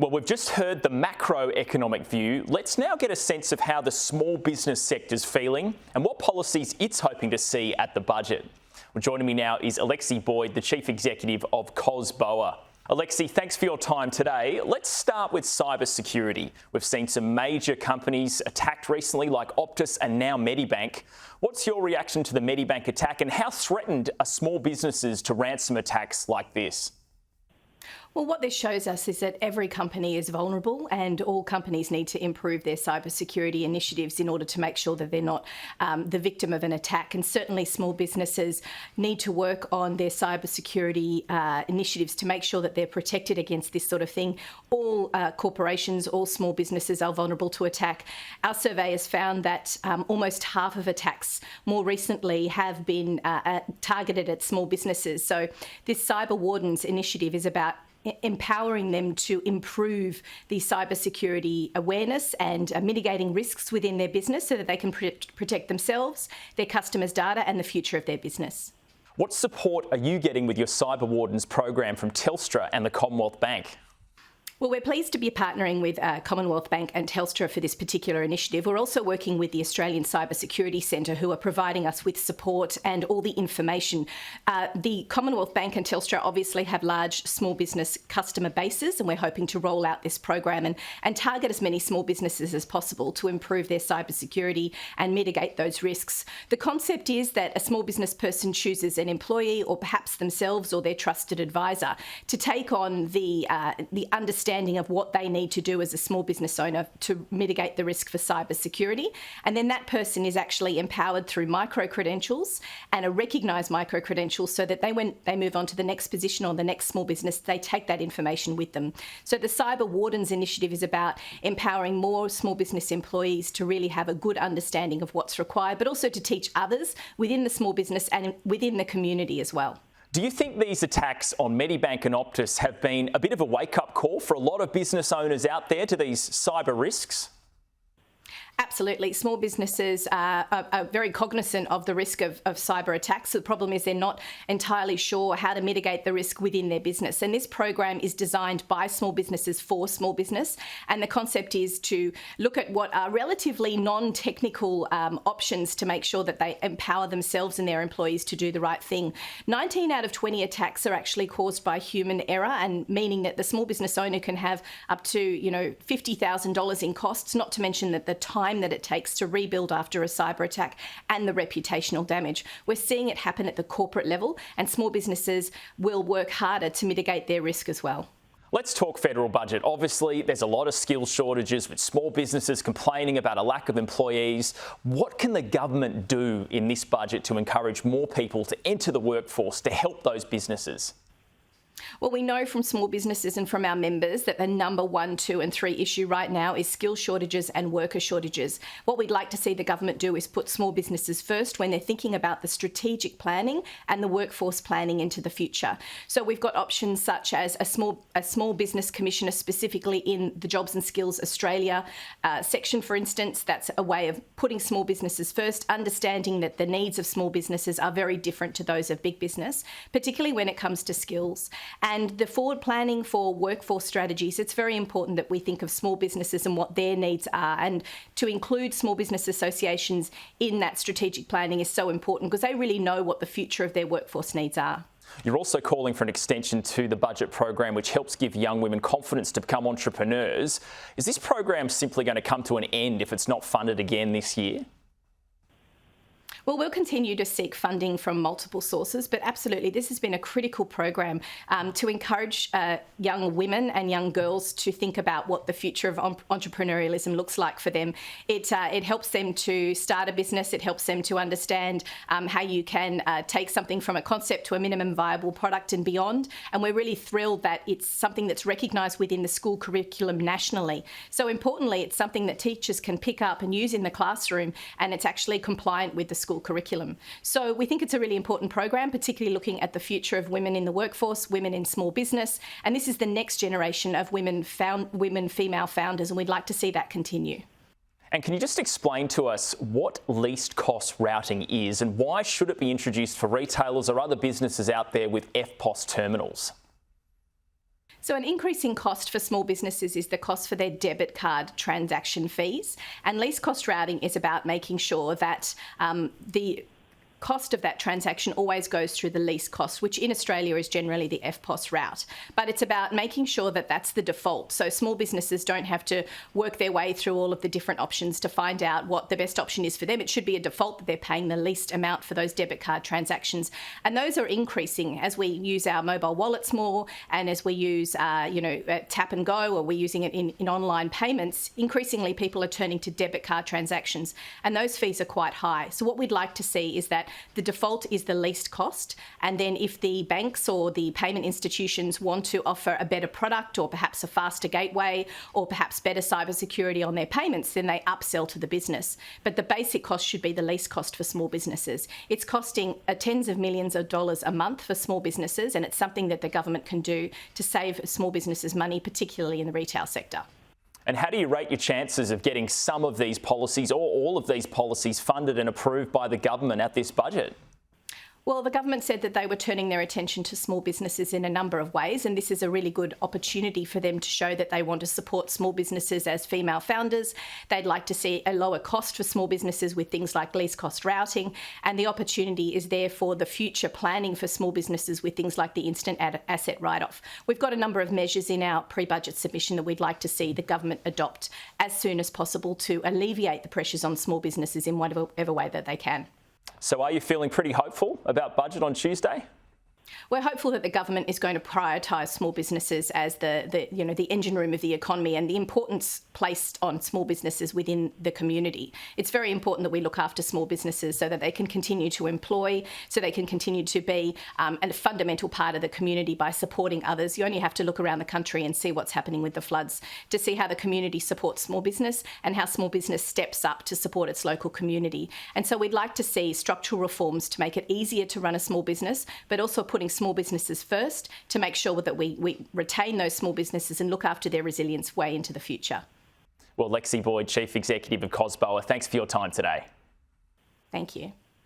Well, we've just heard the macroeconomic view. Let's now get a sense of how the small business sector's feeling and what policies it's hoping to see at the budget. Well, joining me now is Alexi Boyd, the Chief Executive of COSBOA. Alexi, thanks for your time today. Let's start with cybersecurity. We've seen some major companies attacked recently, like Optus and now Medibank. What's your reaction to the Medibank attack, and how threatened are small businesses to ransom attacks like this? Well, what this shows us is that every company is vulnerable and all companies need to improve their cybersecurity initiatives in order to make sure that they're not the victim of an attack. And certainly small businesses need to work on their cybersecurity initiatives to make sure that they're protected against this sort of thing. All corporations, all small businesses are vulnerable to attack. Our survey has found that almost half of attacks more recently have been targeted at small businesses. So this Cyber Wardens initiative is about empowering them to improve the cybersecurity awareness and mitigating risks within their business so that they can protect themselves, their customers' data and the future of their business. What support are you getting with your Cyber Wardens program from Telstra and the Commonwealth Bank? Well, we're pleased to be partnering with Commonwealth Bank and Telstra for this particular initiative. We're also working with the Australian Cybersecurity Centre, who are providing us with support and all the information. The Commonwealth Bank and Telstra obviously have large small business customer bases, and we're hoping to roll out this program and target as many small businesses as possible to improve their cybersecurity and mitigate those risks. The concept is that a small business person chooses an employee or perhaps themselves or their trusted advisor to take on the understanding of what they need to do as a small business owner to mitigate the risk for cybersecurity. And then that person is actually empowered through micro-credentials and a recognised micro-credential so that when they move on to the next position or the next small business, they take that information with them. So the Cyber Wardens initiative is about empowering more small business employees to really have a good understanding of what's required, but also to teach others within the small business and within the community as well. Do you think these attacks on Medibank and Optus have been a bit of a wake-up call for a lot of business owners out there to these cyber risks? Absolutely. Small businesses are very cognizant of the risk of cyber attacks. The problem is they're not entirely sure how to mitigate the risk within their business. And this program is designed by small businesses for small business. And the concept is to look at what are relatively non-technical options to make sure that they empower themselves and their employees to do the right thing. 19 out of 20 attacks are actually caused by human error, and meaning that the small business owner can have up to $50,000 in costs, not to mention that the time that it takes to rebuild after a cyber attack and the reputational damage. We're seeing it happen at the corporate level, and small businesses will work harder to mitigate their risk as well. Let's talk federal budget. Obviously, there's a lot of skills shortages with small businesses complaining about a lack of employees. What can the government do in this budget to encourage more people to enter the workforce to help those businesses? Well, we know from small businesses and from our members that the number 1, 2 and 3 issue right now is skill shortages and worker shortages. What we'd like to see the government do is put small businesses first when they're thinking about the strategic planning and the workforce planning into the future. So we've got options such as a small business commissioner specifically in the Jobs and Skills Australia section, for instance. That's a way of putting small businesses first, understanding that the needs of small businesses are very different to those of big business, particularly when it comes to skills. And the forward planning for workforce strategies, it's very important that we think of small businesses and what their needs are. And to include small business associations in that strategic planning is so important because they really know what the future of their workforce needs are. You're also calling for an extension to the budget program, which helps give young women confidence to become entrepreneurs. Is this program simply going to come to an end if it's not funded again this year? Well, we'll continue to seek funding from multiple sources, but absolutely this has been a critical program to encourage young women and young girls to think about what the future of entrepreneurialism looks like for them. It helps them to start a business, it helps them to understand how you can take something from a concept to a minimum viable product and beyond, and we're really thrilled that it's something that's recognised within the school curriculum nationally. So importantly, it's something that teachers can pick up and use in the classroom, and it's actually compliant with the school curriculum. So we think it's a really important program, particularly looking at the future of women in the workforce, women in small business, and this is the next generation of female founders, and we'd like to see that continue. And can you just explain to us what least cost routing is and why should it be introduced for retailers or other businesses out there with EFTPOS terminals? So an increasing cost for small businesses is the cost for their debit card transaction fees. And least cost routing is about making sure that the cost of that transaction always goes through the least cost, which in Australia is generally the FPOS route. But it's about making sure that that's the default. So small businesses don't have to work their way through all of the different options to find out what the best option is for them. It should be a default that they're paying the least amount for those debit card transactions. And those are increasing as we use our mobile wallets more and as we use, tap and go, or we're using it in online payments. Increasingly, people are turning to debit card transactions, and those fees are quite high. So what we'd like to see is that the default is the least cost, and then if the banks or the payment institutions want to offer a better product or perhaps a faster gateway or perhaps better cybersecurity on their payments, then they upsell to the business. But the basic cost should be the least cost for small businesses. It's costing tens of millions of dollars a month for small businesses, and it's something that the government can do to save small businesses money, particularly in the retail sector. And how do you rate your chances of getting some of these policies or all of these policies funded and approved by the government at this budget? Well, the government said that they were turning their attention to small businesses in a number of ways, and this is a really good opportunity for them to show that they want to support small businesses as female founders. They'd like to see a lower cost for small businesses with things like least cost routing, and the opportunity is there for the future planning for small businesses with things like the instant asset write-off. We've got a number of measures in our pre-budget submission that we'd like to see the government adopt as soon as possible to alleviate the pressures on small businesses in whatever way that they can. So are you feeling pretty hopeful about budget on Tuesday? We're hopeful that the government is going to prioritise small businesses as the engine room of the economy and the importance placed on small businesses within the community. It's very important that we look after small businesses so that they can continue to employ, so they can continue to be a fundamental part of the community by supporting others. You only have to look around the country and see what's happening with the floods to see how the community supports small business and how small business steps up to support its local community. And so we'd like to see structural reforms to make it easier to run a small business, but also putting small businesses first to make sure that we retain those small businesses and look after their resilience way into the future. Well, Alexi Boyd, Chief Executive of COSBOA, thanks for your time today. Thank you.